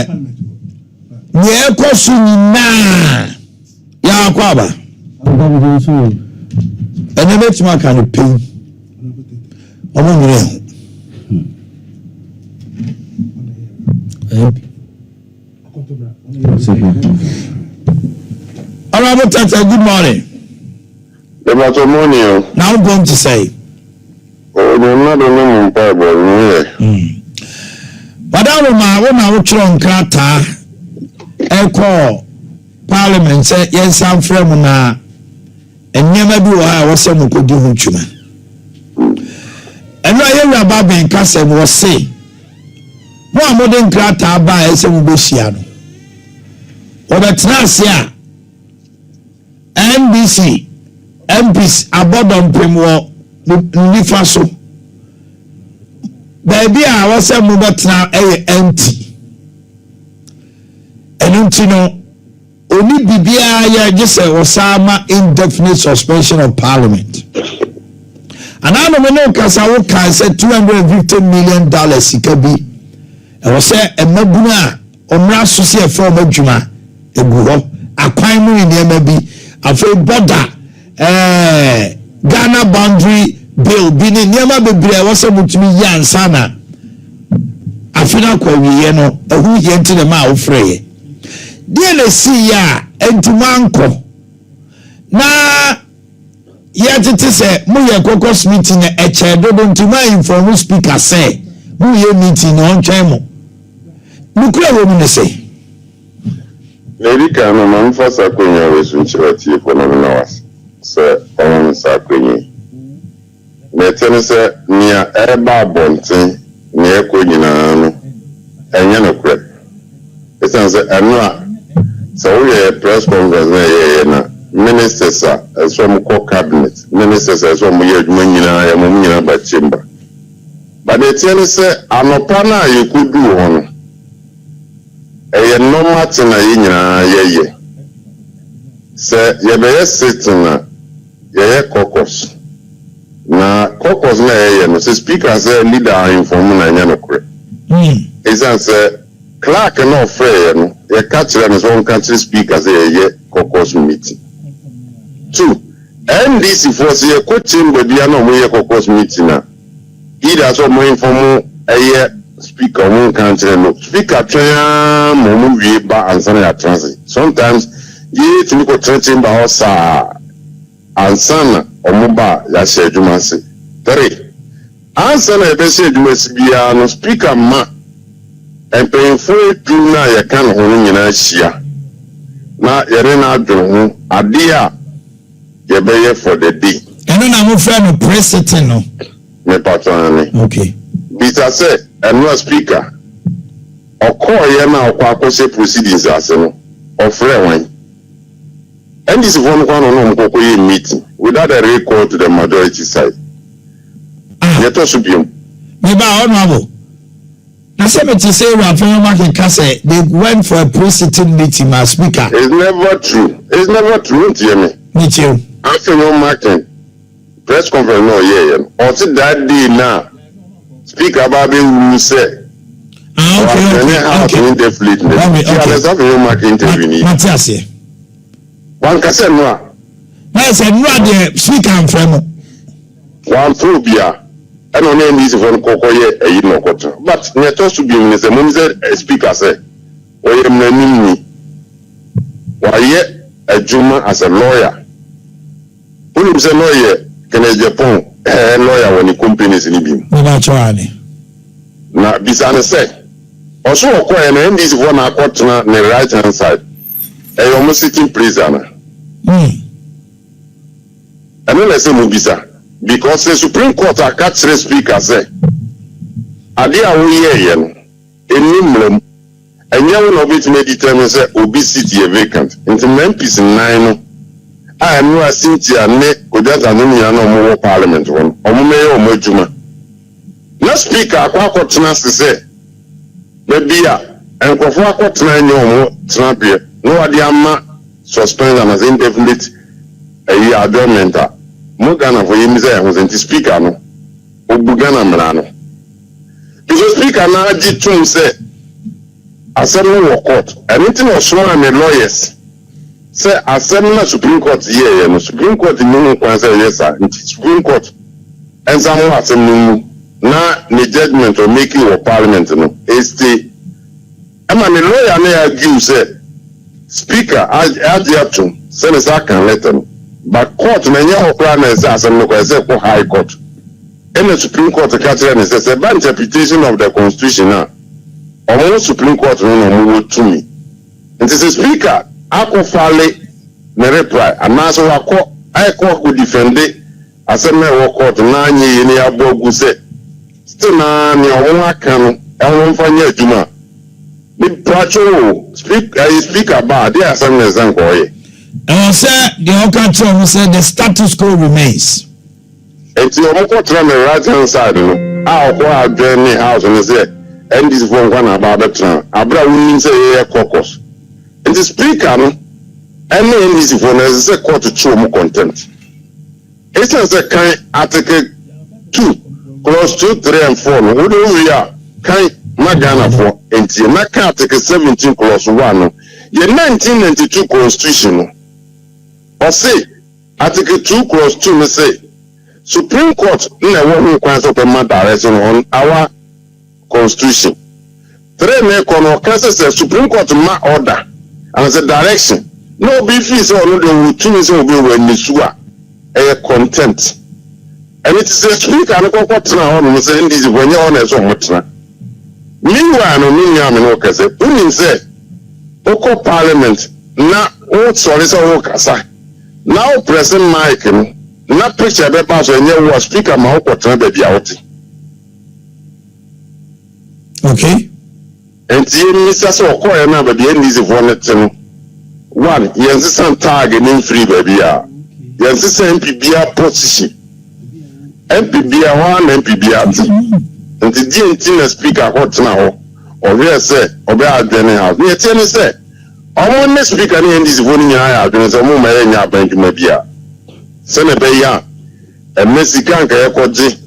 say ye kosu nyina ya kwaba ene betima kan pay omo nyire Honorable Tata, good morning. Good morning. Now I'm going to say. Oh, no, no, Madam, my children crata, echo Parliament say yes, I'm from na, and never do I was some could do human. And I hear about being Castle was say. More modern crata by some Busiano. Obetrasia NDC MPs abodon pemwo nifa so baby a wase mu betna empty enunti no oni bibia ya gese osama indefinite suspension of parliament anano me no kasa wo kan say $250 million sikabi e wo say emabuna omra so se form adwuma eguho akwan mu niema bi afei border Ghana boundary bill bi ni niema bebre wo se mutumi yansa na afina kwa wiye no ehu ye ntine ma wo freye die le si ya entumanko na ye tete se mu ye kokos meeting na eche dodo ntuma inform speaker say mu ye meeting on twen mo nukura wo mu ne say Lady Kano, man, for Sakunya, was in Chirati for Nominawas, sir, on Sakunya. Netene say near Eba Bonte, near Quinano, and Yanocret. It's answer, so we have press conference, ministers, as from core cabinet, ministers, as from Munina, and Munina by chamber. But the tenant say, I'm a partner you could do one. No matter na yinyina yeye se yebeye sitting na yeye caucus na caucus na yeye no se speaker say leader inform na nya no kure is say clerk no free no ye catch them as one country speaker say yeye caucus meeting 2 NDC for say ko chamber bia no mo ye caucus meeting na either so mo inform yeye speaker one country no speaker try mo wie ba answer ya transit sometimes ye to go chamber house answer omoba ya sheduma se 3 answer na be sheduma se bia no speaker ma empayfo du na ya kan ho nyina hia na yere na adwo ho ade a ye be ye for the day eno na mo fa no president no me patron okay Peter say and no speaker or call ye na akwa proceedings as no of one and this one no mkoko meeting without a recall to the majority side yet to be me ba honorable na say me to say we from market say they went for a pre-sitting meeting as speaker. It's never true me too after your market press conference no yeah or that day now speaker Babi will say okay. One can say no. I said no the speaker and friend. One phobia. I don't know this one kokoye e no koto. But ne to to be in the mum say speaker say o ye mnani. Why a Juma as a lawyer. Who say lawyer can Japan a lawyer when the companies in him. Na bisane say also okoye na this one akot na the right hand side. E almost sitting prisoner. And then I say Mubisa because the Supreme Court a catch the speaker say Adia we yen enimlem and you know bit may determine say obesity vacant into MPs 9 I am no Cynthia ne Odata no more parliament one omume o majuma na speaker akwa tena say maybe and kwafo akotena nyomo tena be no ade ama suspend am as indefinite adjournment mo Ghana for him say was the speaker no obu Ghana mra no the speaker na agi tum say assembly wɔ court ɛno ti na ɔsoma ne lawyers sɛ assembly na Supreme Court yɛyɛ no Supreme Court ni mu kwan sɛ yɛ saa nti Supreme Court ɛnsa ho asɛm no mu na ne judgment or making wɔ parliament no ɛstay ɛma ne lawyer na yɛ argue sɛ speaker agye ato sɛ ne sa kan letter no but court na nyɛ hɔ koraa na ɛsɛ asɛm no kɔ ɛsɛ kɔ high court ɛna Supreme Court ka kyerɛ ne sɛ by interpretation of the constitution na ɔmo Supreme Court no na ɔmo wɔ tumi nti sɛ speaker akɔ fale ne reply anaasɛ wakɔ ɛkɔ kɔ defende asɛm na ɛwɔ court na anyɛ yɛ ne abɔ agu sɛ still na ne ɔmo aka no ɛho mfa nyɛ adwuma ne patrol speaker ba de asɛm na ɛsɛ nkɔɔyɛ say the Oka Chom said the status quo remains. It's your motor me right hand side, no. I'll go out journey house and say, and this one about the train. Abra winning say a caucus. And the speaker, no, and then this one is a court to show more content. It's a kind article 2, clause 2, 3, and 4. No, what do we are? Kind Magana for, and the article 17, clause 1. No, the 1992 constitution. Or say, Article 2, clause 2, me say, Supreme Court never who grants up a direction on our constitution. 3 me kono kase say Supreme Court ma order and say direction. No be fees or no the two say obi when nisua a content. And it is a speaker no ko na on say this when you on so mutna. Meanwhile no me no kase. Unin say oko parliament na o sorry say o kasa. Now present mic na picture be pass when you speaker ma o kwotena be bia wote. Okay. And you Mr. So call na be NDC for net no. One, yensisan tag in free baby ya. Yensisan MPBA position. MPBA one MPBA. And the DNT speaker kwotena ho. Or we say obe adwene house. Ne tie ne say omo ne speaker ne NDC for ni ya adwene say omo ma ya nya bank ma bia. Sene be ya Mexican ka ekoje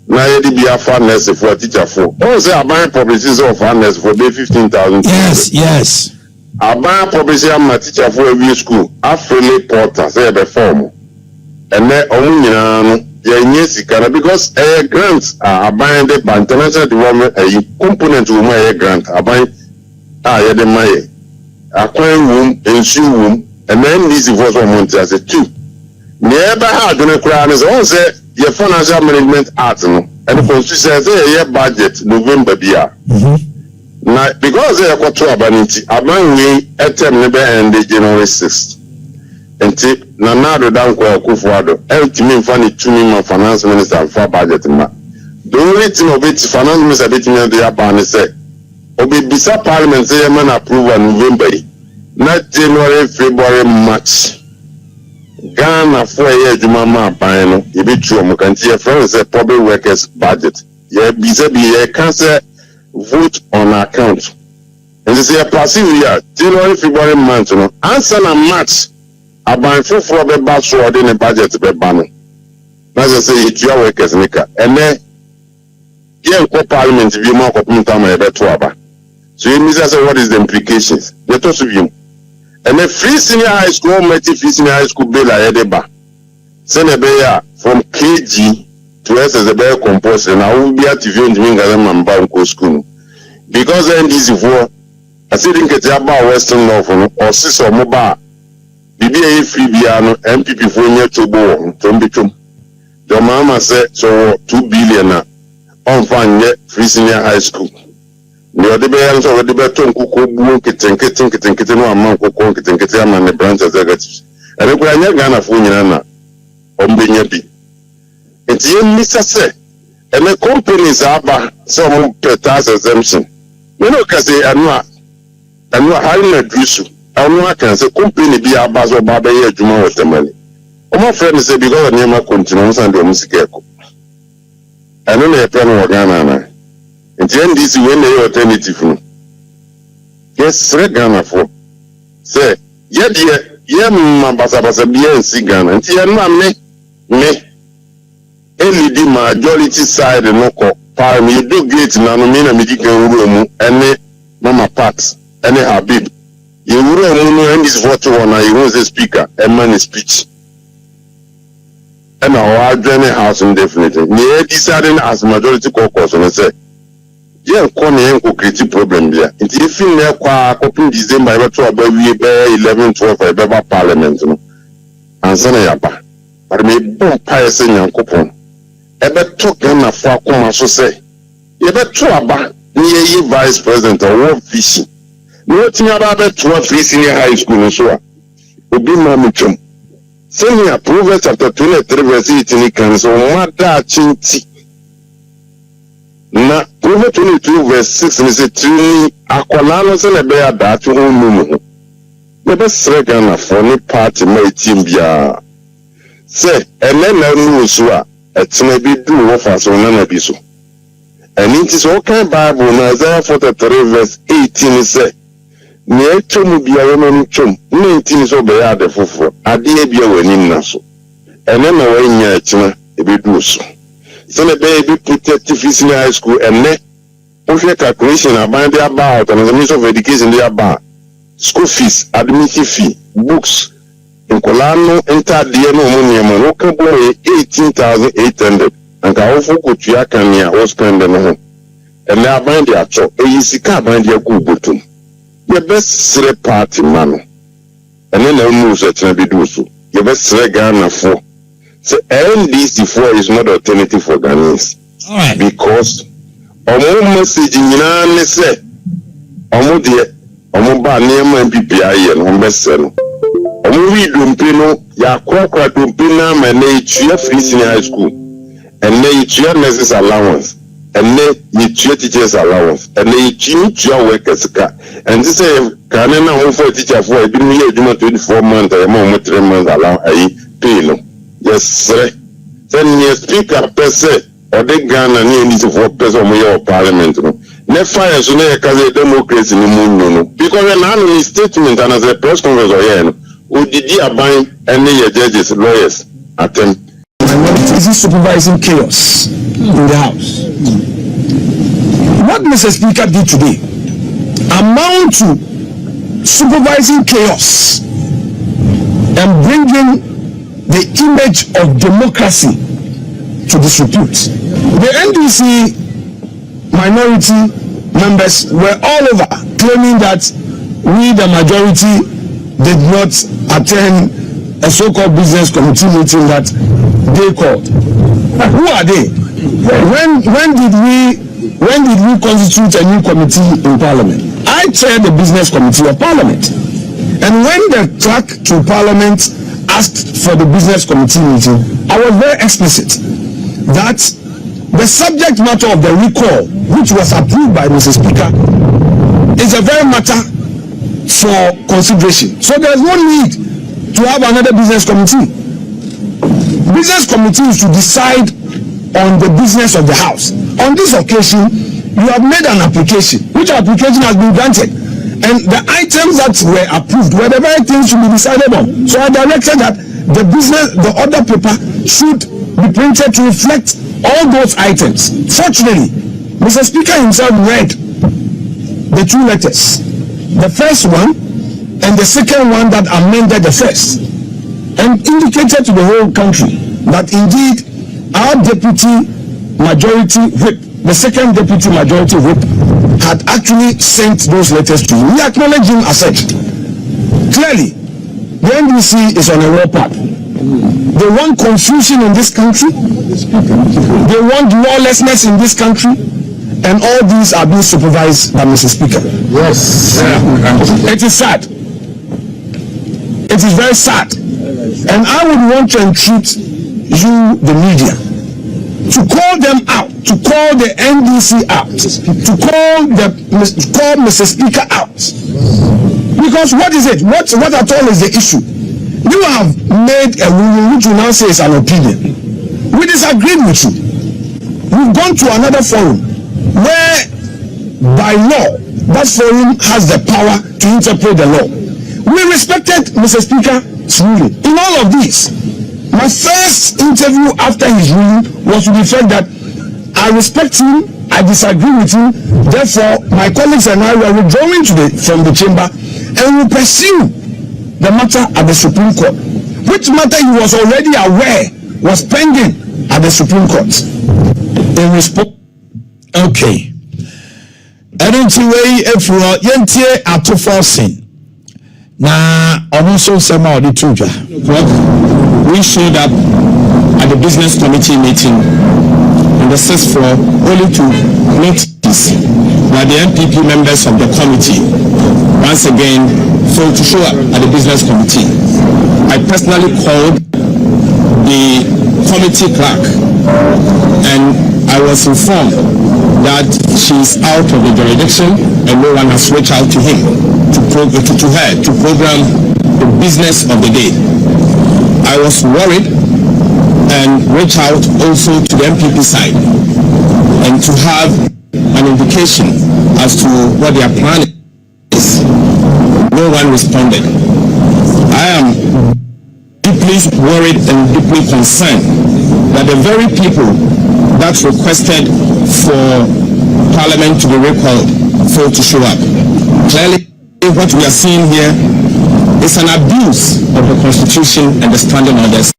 na ye di bia fairness for teacher for. Oh say aban publicity of fairness for be 15,000. Yes. Aban publicity am teacher for every school. Afrele porter say be form. And then omu nyina no ye nye sika because grants aban de international development component wo ma grant aban ye de maye. Akwan wom, ensu wom, and then this is what money as a 2. Never had no crown is on say your financial management act no and the constitution say your budget November bia. Now because they got to abanity aban we etem ne be end January 6th. Enti na nado dan ko akufuado eltimi mfani tumi ma finance minister for budget ma. The only thing of it finance minister bit me dey ban say obi bisa parliament say man approve on November not January February March. Ghana for a year, Juma Pino, you be true, Mukanti, friends, a public workers budget. Yeah, be a cancer vote on account. And they say a passive year, January, February month, answer a match. I buy full for the bus sword in a budget to be banner. As I say, it's your workers, Nika. And then, yeah, parliament, if you mark up in time, I bet to Abba. So you miss us what is the implications? The toss of you. And the free senior high school, free senior high school bill I had a send a bear from KG to us as a bear composer. And I will be at TV and Minga Banco school. Because then this is for I said in Ketiaba Western Law or Sis or Moba. BBA free piano, MPP for near to go from Bitum. The mama said so 2 billion on fine yet free senior high school. The other bands of the Beton Kuku Kitchen no amount of Kitchen and the branch executives. And if I never gonna phone on being a bit. It's in Mr. Say, and the companies are some tax exemption. You know, because they are not hiring a juice. I know can say company be a buzz or Baba Juma with the money. My friend say because the name continues and the music. I don't know a plan of Ghana. And the NDC when they alternative. Yes, Ghana for. Say, yet, Mambasa BNC Ghana. And the me. LED majority side no ko. You do great na no me na medical room. And Mama Pat, and Habib. You wouldn't know any vote on you was a speaker, a man speech. And our journey house indefinitely. Near deciding as majority caucus and say, yeah, Connie and create problem there. If you feel there, copying December, I to about 11, 12, I better parliament. And Sanayaba. But me boom pious in your coupon. Ever talk and a far so say. You better try about near you vice president or war fishing. Nothing about that 12 senior high school so. Obi Mamuchum. Senior Proverbs chapter 23 verse 18 can so mada chinti. Na Proverbs 22 verse 6 and say trini akwalano se na be ada to hunu. Never srega na for ni party my team bia. Say ene na nu so a etena bi du wo fa so na bi so. And it is all kind Bible na Isaiah 43 verse 18 say ne chom bia wo no chom 19 so be ya de foforo ade bia wani na so ene na wo nya etena e be du so. So na be protective senior high school ene o hwe calculation about about and the Ministry of Education dey about school fees, admission fee, books, Nkolano enter the no no can go 18,800 and ka ofu kutua kan ya o spend no and na bind their cho e sika bind their go botum the best sre party man and then no so tena be do so the best sre Ghana for so NDC for is not alternative for Ghanaians. All right. Because omo message nyina ne say omo de omo ba neema MPPI ye no mbese no omo wi dompe no ya kwakwa dompe na ma na etua free senior high school and na etua nurses allowance and na etua teachers allowance and na etua workers ka and this say kan na home for teacher for e bi no ye adwuma 24 months e ma 3 months allow ayi pay no yes sir then your speaker per se or the Ghana ni NDC for person of your parliament no ne fire so na yakaze democracy ni munno no because when an statement and as a press conference or here no odidi aban and your judges lawyers attempt is he supervising chaos in the house. What Mr. Speaker did today amount to supervising chaos and bringing the image of democracy to disrepute. The NDC minority members were all over claiming that we, the majority, did not attend a so-called business committee meeting that they called. Who are they? When did we constitute a new committee in Parliament? I chaired the business committee of Parliament, and when the clerk to Parliament asked for the business committee meeting, I was very explicit that the subject matter of the recall, which was approved by Mr. Speaker, is a very matter for consideration. So there's no need to have another business committee. Business committee is to decide on the business of the house. On this occasion, you have made an application, which application has been granted. And the items that were approved were the very things to be decided on. So I directed that the order paper should be printed to reflect all those items. Fortunately, Mr. Speaker himself read the two letters, the first one and the second one that amended the first, and indicated to the whole country that indeed our deputy majority whip, the second deputy majority whip, had actually sent those letters to him. We acknowledge him as such. Clearly, the NDC is on a war path. They want confusion in this country. They want lawlessness in this country. And all these are being supervised by Mr. Speaker. Yes. It is sad. It is very sad. And I would want to entreat you, the media, to call them out, to call the NDC out, to call Mr. Speaker out. Because what is it? What at all is the issue? You have made a ruling which you now say is an opinion. We disagreed with you. We've gone to another forum where, by law, that forum has the power to interpret the law. We respected Mr. Speaker's ruling. In all of this, my first interview after his ruling was to the fact that I respect him, I disagree with you. Therefore, my colleagues and I were withdrawing from the chamber and will pursue the matter at the Supreme Court, which matter he was already aware was pending at the Supreme Court. In response, okay. Anyway, if you are yentie ato forcing, na also some of the tuja. We showed up at the business committee meeting on the 6th floor only to notice that the MPP members of the committee once again failed to show up at the business committee. I personally called the committee clerk and I was informed that she is out of the jurisdiction and no one has reached out to him to program the business of the day. I was worried and reached out also to the MPP side and to have an indication as to what their plan is. No one responded. I am deeply worried and deeply concerned that the very people that requested for Parliament to be recalled failed to show up. Clearly, what we are seeing here is an abuse of the Constitution and the standing orders